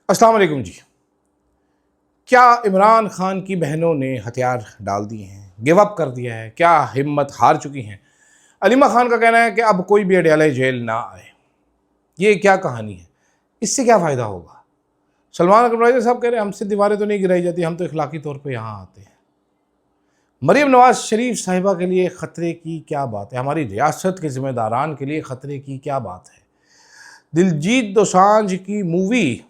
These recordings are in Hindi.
अस्सलाम वालेकुम जी। क्या इमरान खान की बहनों ने हथियार डाल दिए हैं, गिव अप कर दिया है, क्या हिम्मत हार चुकी हैं? अलीमा खान का कहना है कि अब कोई भी अडयाला जेल ना आए। ये क्या कहानी है? इससे क्या फ़ायदा होगा? सलमान अकबर साहब कह रहे हैं हमसे दीवारें तो नहीं गिराई जाती, हम तो इखलाकी तौर पर यहाँ आते हैं। मरीम नवाज शरीफ साहिबा के लिए ख़तरे की क्या बात है? हमारी रियासत के ज़िम्मेदारान के लिए ख़तरे की क्या बात है? दिलजीत दोसांझ की मूवी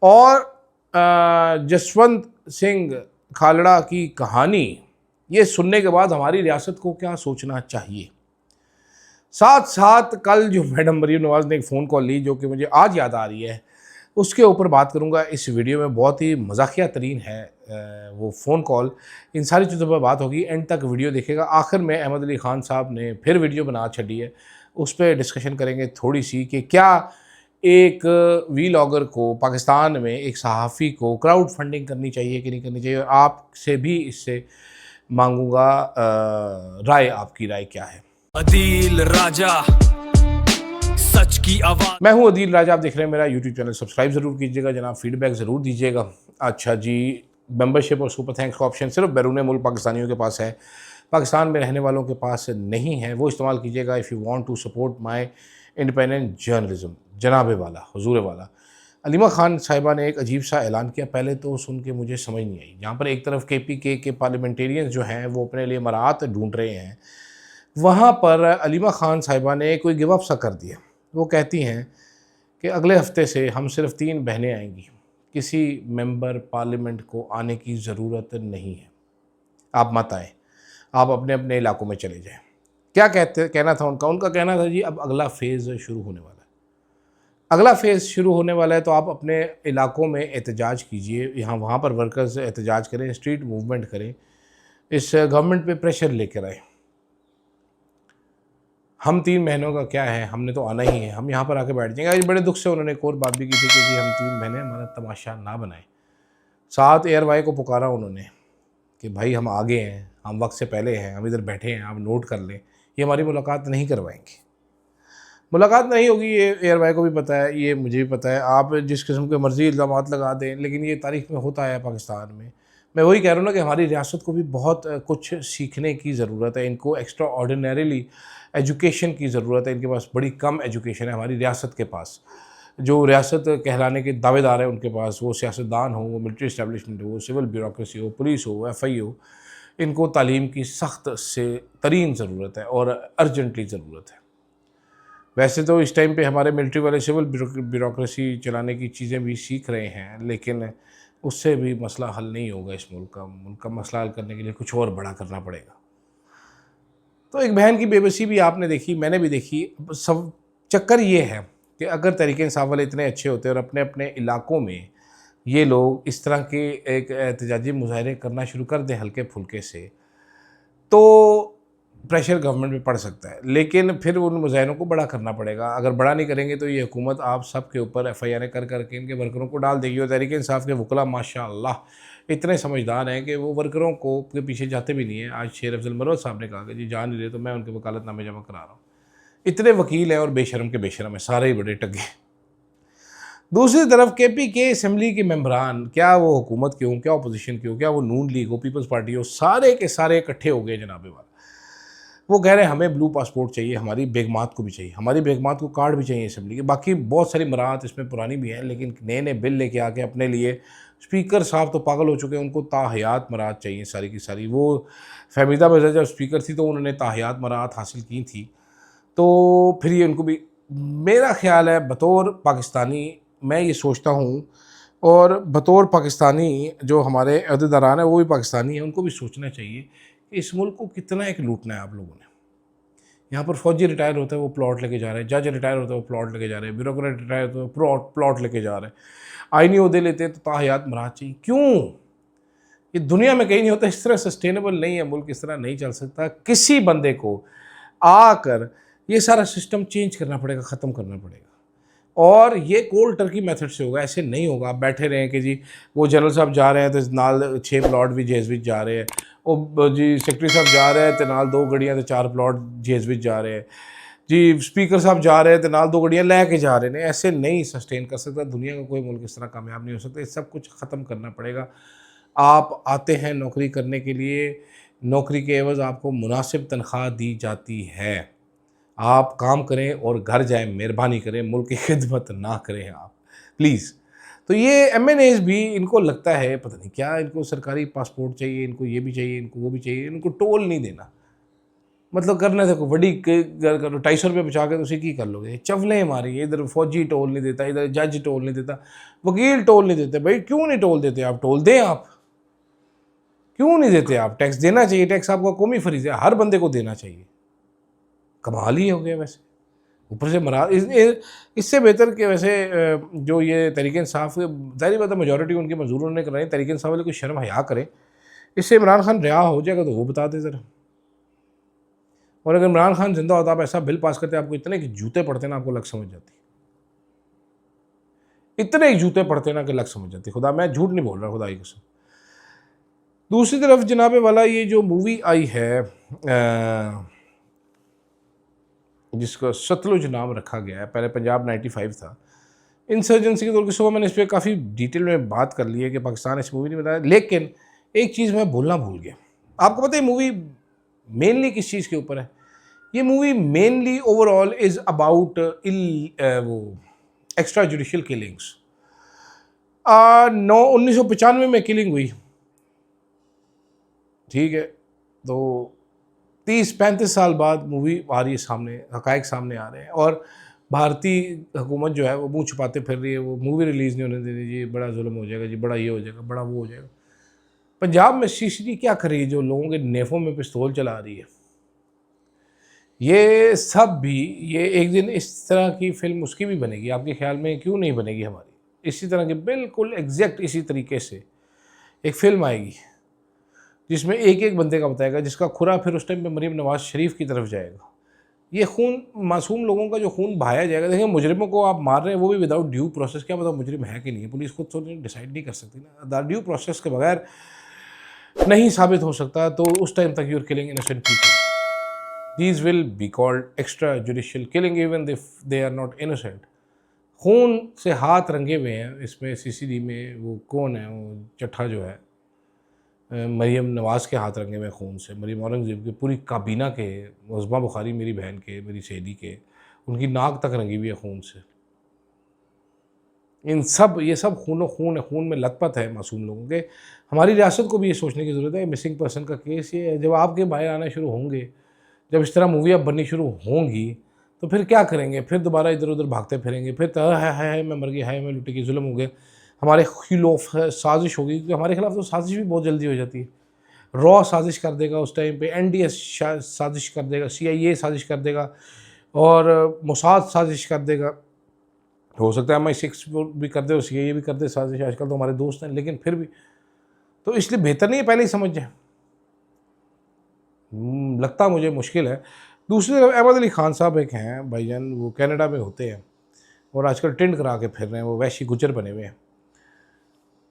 और जसवंत सिंह खालड़ा की कहानी, ये सुनने के बाद हमारी रियासत को क्या सोचना चाहिए? साथ साथ कल जो मैडम मरीम नवाज ने एक फ़ोन कॉल ली, जो कि मुझे आज याद आ रही है, उसके ऊपर बात करूंगा इस वीडियो में। बहुत ही मजाकिया तरीन है वो फ़ोन कॉल। इन सारी चीज़ों पर बात होगी, एंड तक वीडियो देखेगा। आखिर में अहमद अली ख़ान साहब ने फिर वीडियो बना छड़ी है, उस पर डिस्कशन करेंगे थोड़ी सी कि क्या एक वीलॉगर को, पाकिस्तान में एक सहाफ़ी को क्राउड फंडिंग करनी चाहिए कि नहीं करनी चाहिए। और आपसे भी इससे मांगूंगा राय, आपकी राय क्या है? अदील राजा, सच की आवाज। मैं हूं अदील राजा, आप देख रहे हैं मेरा यूट्यूब चैनल। सब्सक्राइब ज़रूर कीजिएगा जनाब, फीडबैक ज़रूर दीजिएगा। अच्छा जी, मेंबरशिप और सुपर थैंक्स का ऑप्शन सिर्फ बैरून मुल्क पाकिस्तानियों के पास है, पाकिस्तान में रहने वालों के पास नहीं है। वो इस्तेमाल कीजिएगा if you want to support my independent journalism. जनाबे वाला, हुजूर वाला। अलीमा खान साहिबा ने एक अजीब सा ऐलान किया, पहले तो सुन के मुझे समझ नहीं आई। जहाँ पर एक तरफ KPK के पार्लियामेंटेरियंस जो हैं वो अपने लिए मराहत ढूंढ रहे हैं, वहाँ पर अलीमा खान साहिबा ने कोई गिव अप सा कर दिया। वो कहती हैं कि अगले हफ्ते से हम सिर्फ 3 बहनें आएंगी, किसी मेंबर पार्लियामेंट को आने की ज़रूरत नहीं है, आप मत आएँ, आप अपने अपने इलाकों में चले जाएँ। क्या कहना था उनका कहना था जी अब अगला फ़ेज़ शुरू होने वाला है। अगला फ़ेज़ शुरू होने वाला है तो आप अपने इलाकों में एहतजाज कीजिए, यहाँ वहाँ पर वर्कर्स एहतजाज करें, स्ट्रीट मूवमेंट करें, इस गवर्नमेंट पे प्रेशर लेकर आएँ। हम 3 महीनों का क्या है, हमने तो आना ही है, हम यहाँ पर आके बैठ जाएंगे। आज बड़े दुख से उन्होंने एक और बात भी की थी कि जी हम 3 महीने हमारा तमाशा ना बनाएं। साथ एयरवाई को पुकारा उन्होंने कि भाई हम आगे हैं, हम वक्त से पहले हैं, हम इधर बैठे हैं, आप नोट कर लें, ये हमारी मुलाकात नहीं करवाएंगे। मुलाकात नहीं होगी, ये एयरवाई को भी पता है, ये मुझे भी पता है। आप जिस किस्म के मर्जी इल्ज़ामात लगा दें, लेकिन ये तारीख़ में होता है पाकिस्तान में। मैं वही कह रहा हूँ ना कि हमारी रियासत को भी बहुत कुछ सीखने की ज़रूरत है। इनको एक्स्ट्रा ऑर्डिनरीली एजुकेशन की ज़रूरत है। इनके पास बड़ी कम एजुकेशन है हमारी रियासत के पास। जो रियासत कहलाने के दावेदार हैं उनके पास, वो सियासतदान हो, वो मिलिट्री इस्टेब्लिशमेंट हो, सिविल ब्यूरोक्रेसी हो, पुलिस हो, FI हो, इनको तालीम की सख्त से तरीन ज़रूरत है और अर्जेंटली ज़रूरत है। वैसे तो इस टाइम पे हमारे मिलिट्री वाले सिविल ब्यूरोक्रेसी चलाने की चीज़ें भी सीख रहे हैं, लेकिन उससे भी मसला हल नहीं होगा। इस मुल्क का मसला हल करने के लिए कुछ और बड़ा करना पड़ेगा। तो एक बहन की बेबसी भी आपने देखी, मैंने भी देखी। सब चक्कर ये है कि अगर तहरीक इंसाफ वाले इतने अच्छे होते और अपने अपने इलाकों में ये लोग इस तरह के एक एहतजाजी मुजाहरे करना शुरू कर दें हल्के फुल्के से, तो प्रेशर गवर्नमेंट पे पड़ सकता है। लेकिन फिर उन मुजाहिरों को बड़ा करना पड़ेगा। अगर बड़ा नहीं करेंगे तो ये हुकूमत आप सब के ऊपर FIR कर करके इनके वर्करों को डाल देगी। और तहरीक इंसाफ के वकला माशाअल्लाह इतने समझदार हैं कि वो वर्करों को के पीछे जाते भी नहीं हैं। आज शेर अफजल मरवत साहब ने कहा कि जी जा नहीं रहे तो मैं उनके वकालतनामे जमा करा रहा हूँ। इतने वकील हैं और बेशरम के बेशरम हैं, सारे ही बड़े टगे। दूसरी तरफ KPK असम्बली के मेम्बरान, क्या वो हुकूमत के हों, क्या अपोजिशन के हो, क्या वो नून लीग हो, पीपल्स पार्टी हो, सारे के सारे इकट्ठे हो गए जनाबे वाला। वो कह रहे हैं हमें ब्लू पासपोर्ट चाहिए, हमारी बेगमात को भी चाहिए, हमारी बेगमात को कार्ड भी चाहिए असम्बली के। बाकी बहुत सारी मराहत इसमें पुरानी भी हैं, लेकिन नए नए बिल लेके आके अपने लिए स्पीकर साहब तो पागल हो चुके हैं, उनको ताहयात मराहत चाहिए सारी की सारी। वो फहमीदा मिर्ज़ा जब स्पीकर थी तो उन्होंने ताहयात मराहत हासिल की थी, तो फिर ये उनको भी, मेरा ख्याल है बतौर पाकिस्तानी मैं ये सोचता हूँ, और बतौर पाकिस्तानी जो हमारे अहदेदारान हैं वो भी पाकिस्तानी हैं, उनको भी सोचना चाहिए कि इस मुल्क को कितना एक लूटना है आप लोगों ने। यहाँ पर फौजी रिटायर होता है वो प्लॉट लेके जा रहे हैं, जज रिटायर होता है वो प्लॉट लेके जा रहे हैं, ब्यूरोक्रेट रिटायर होता है वो प्लॉट लेके जा रहे हैं, आईनी ओहदे लेते हैं तो ताहयात मराहत चाहिए। क्यों? ये दुनिया में कहीं नहीं होता। इस तरह सस्टेनेबल नहीं है मुल्क, इस तरह नहीं चल सकता। किसी बंदे को आकर ये सारा सिस्टम चेंज करना पड़ेगा, ख़त्म करना पड़ेगा। और ये कोल्ड टर्की मेथड से होगा, ऐसे नहीं होगा। आप बैठे रहें कि जी वो जनरल साहब जा रहे हैं तो नाल 6 प्लॉट भी जेज विच जा रहे हैं, वो जी सेक्रेटरी साहब जा रहे हैं तो नाल 2 गड्डियां तो 4 प्लॉट जेज विच जा रहे हैं। जी स्पीकर साहब जा रहे थे नाल 2 गड्डियाँ लेके जा रहे हैं, ऐसे नहीं सस्टेन कर सकता। दुनिया का कोई मुल्क इस तरह कामयाब नहीं हो सकता। ये सब कुछ ख़त्म करना पड़ेगा। आप आते हैं नौकरी करने के लिए, नौकरी के एवज़ आपको मुनासिब तनख्वाह दी जाती है। आप काम करें और घर जाएँ, मेहरबानी करें, मुल्क की खिदमत ना करें आप, प्लीज़। तो ये एमएनएज़ भी इनको लगता है पता नहीं क्या, इनको सरकारी पासपोर्ट चाहिए, इनको ये भी चाहिए, इनको वो भी चाहिए, इनको टोल नहीं देना। मतलब करना देखो वड्डी करो 250 रुपये बचा के तुम की कर लोगे, चवलें मारी, इधर फौजी टोल नहीं देता, इधर जज टोल नहीं देता, वकील टोल नहीं देते। भाई क्यों नहीं टोल देते आप? टोल दें आप, क्यों नहीं देते आप? टैक्स देना चाहिए, टैक्स आपका कौमी फरीज़ है, हर बंदे को देना चाहिए। कमाल ही हो गया वैसे। ऊपर से मरा इससे बेहतर कि वैसे जो ये तहरीक इंसाफ, ज़ाहिर बात है मेजॉरिटी उनके मजदूरों ने कराई, तहरीक इंसाफ वाले कोई शर्म हया करें। इससे इमरान खान रिहा हो जाएगा तो वो बता दे ज़रा। और अगर इमरान खान जिंदा होता, आप ऐसा बिल पास करते, आपको इतने कि जूते पड़ते ना, आपको लग समझ जाती। इतने जूते पड़ते ना कि लग समझ जाती। खुदा, मैं झूठ नहीं बोल रहा, खुदा की कसम। दूसरी तरफ जनाबे वाला ये जो मूवी आई है जिसका सतलुज नाम रखा गया है, पहले पंजाब 95 था, इंसर्जेंसी के तौर के सुबह मैंने इस पर काफ़ी डिटेल में बात कर ली है कि पाकिस्तान इस मूवी नहीं बनाया। लेकिन एक चीज़ मैं बोलना भूल गया। आपको पता है मूवी मेनली किस चीज़ के ऊपर है? ये movie mainly overall is about वो एक्स्ट्रा जुडिशियल किलिंग्स। 1995 में किलिंग हुई, ठीक है, तो 30-35 साल बाद मूवी आ रही है सामने, हकायक सामने आ रहे हैं, और भारतीय हुकूमत जो है वो मुंह छुपाते फिर रही है, वो मूवी रिलीज़ नहीं होने दे रही जी, बड़ा जुल्म हो जाएगा जी, बड़ा ये हो जाएगा, बड़ा वो हो जाएगा। पंजाब में सीसीडी क्या कर रही है जो लोगों के नेफों में पिस्तौल चला रही है? ये सब भी, ये एक दिन इस तरह की फ़िल्म उसकी भी बनेगी, आपके ख्याल में क्यों नहीं बनेगी हमारी? इसी तरह की बिल्कुल एग्जैक्ट इसी तरीके से एक फ़िल्म आएगी जिसमें एक एक बंदे का बताएगा, जिसका खुरा फिर उस टाइम पे मरीम नवाज़ शरीफ की तरफ जाएगा। ये खून, मासूम लोगों का जो खून बहाया जाएगा। देखिए मुजरिमों को आप मार रहे हैं, वो भी विदाउट ड्यू प्रोसेस। क्या पता मुजरिम है कि नहीं है, पुलिस खुद तो डिसाइड नहीं कर सकती ना। ड्यू प्रोसेस के बगैर नहीं साबित हो सकता, तो उस टाइम तक you're killing innocent people. These will be called extrajudicial killing even if they are not innocent. खून से हाथ रंगे हुए हैं इसमें सीसीडी में। वो कौन है, वो चट्ठा जो है, मरीम नवाज़ के हाथ रंगे हुए खून से, मरीम औरंगज़ेब के, पूरी काबीना के, उज़मा बुखारी मेरी बहन के, मेरी सहेली के, उनकी नाक तक रंगी हुई है खून से। इन सब, ये सब खून खून है, खून में लथपथ है मासूम लोगों के। हमारी रियासत को भी ये सोचने की ज़रूरत है। मिसिंग पर्सन का केस ये है, जब आपके बाहर आना शुरू होंगे, जब इस तरह मूवियाँ बननी शुरू होंगी, तो फिर क्या करेंगे? फिर दोबारा इधर उधर भागते फिरेंगे, फिर तो है मैं मर गया, है मैं लुटी की, जुल्म हो गया, हमारे खिलाफ साजिश होगी। क्योंकि हमारे खिलाफ तो साजिश भी बहुत जल्दी हो जाती है। रॉ साजिश कर देगा उस टाइम पे, एनडीएस साजिश कर देगा, सीआईए साजिश कर देगा, और मोसाद साजिश कर देगा। हो सकता है MI6 भी कर दे और सीआईए भी कर दे साजिश, आजकल तो हमारे दोस्त हैं। लेकिन फिर भी तो इसलिए बेहतर नहीं है पहले ही समझ जाए। लगता मुझे मुश्किल है। दूसरी तरफ अहमद अली ख़ान साहब एक हैं भाईजान, वो कनाडा में होते हैं और आजकल टेंट करा के फिर रहे हैं, वो वैशी गुजर बने हुए हैं।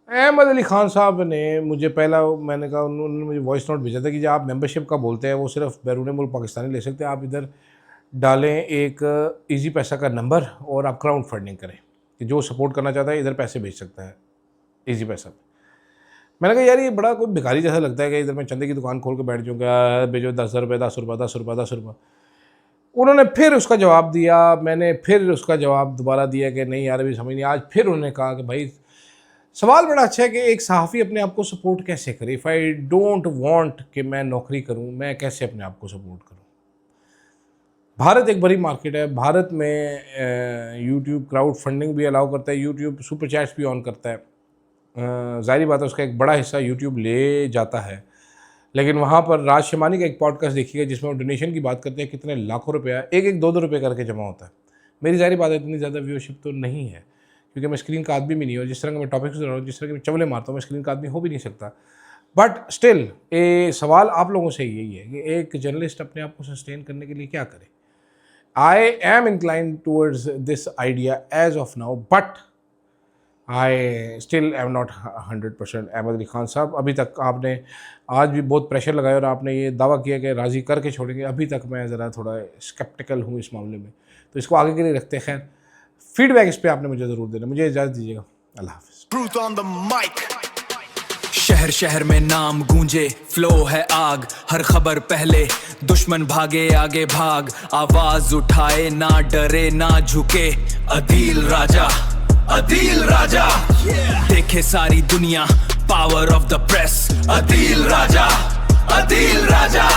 अहमद अली ख़ान साहब ने मुझे पहला, मैंने कहा, उन्होंने मुझे वॉइस नोट भेजा था कि जब आप मेंबरशिप का बोलते हैं वो सिर्फ बैरून मुल्क पाकिस्तानी ले सकते हैं। आप इधर डालें एक इजी पैसा का नंबर और आप क्राउड फंडिंग करें कि जो सपोर्ट करना चाहता है इधर पैसे भेज सकता है इजी पैसा पे। मैंने कहा यार ये बड़ा कोई भिखारी जैसा लगता है कि इधर मैं चंदे की दुकान खोल के बैठ जाऊँगा, भेजो 10 रुपये 10 रुपये 10 रुपये 10 रुपये। उन्होंने फिर उसका जवाब दिया, मैंने फिर उसका जवाब दोबारा दिया कि नहीं यार अभी समझ नहीं। आज फिर उन्होंने कहा कि भाई सवाल बड़ा अच्छा है कि एक सहाफ़ी अपने आप को सपोर्ट कैसे करे। इफ़ आई डोंट वांट कि मैं नौकरी करूं, मैं कैसे अपने आप को सपोर्ट करूं? भारत एक बड़ी मार्केट है। भारत में यूट्यूब क्राउड फंडिंग भी अलाउ करता है, यूट्यूब सुपर चैट्स भी ऑन करता है। ज़ाहिर बात है उसका एक बड़ा हिस्सा यूट्यूब ले जाता है। लेकिन वहाँ पर राज शमानी का एक पॉडकास्ट देखिएगा जिसमें वो डोनेशन की बात करते हैं, कितने लाखों रुपया एक एक 2-2 रुपये करके जमा होता है। मेरी ज़ाहिर बात है इतनी ज़्यादा व्यूअरशिप तो नहीं है क्योंकि मैं स्क्रीन का आदमी भी नहीं हूँ। जिस तरह का मैं टॉपिक सुन रहा हूँ, जिस तरह के मैं चवले मारता हूँ, मैं स्क्रीन का आदमी हो भी नहीं सकता। बट स्टिल ये सवाल आप लोगों से यही है कि एक जर्नलिस्ट अपने आप को सस्टेन करने के लिए क्या करे। I am inclined towards this idea as of now, but I still am not 100% Ahmad Ali Khan साहब। अभी तक आपने आज भी बहुत प्रेशर लगाया और आपने ये दावा किया कि राज़ी करके छोड़ेंगे, अभी तक मैं ज़रा थोड़ा स्केप्टिकल हूँ इस मामले में, तो इसको आगे के लिए रखते हैं। खैर, फीडबैक इस पर आपने मुझे ज़रूर देना। मुझे इजाज़त दीजिएगा, अल्लाह हाफ़िज़। शहर शहर में नाम गूंजे, फ्लो है आग, हर खबर पहले, दुश्मन भागे आगे भाग, आवाज उठाए ना डरे ना झुके, अदील राजा, अदील राजा, देखे सारी दुनिया, power of the press, Adeel Raja, Adeel Raja.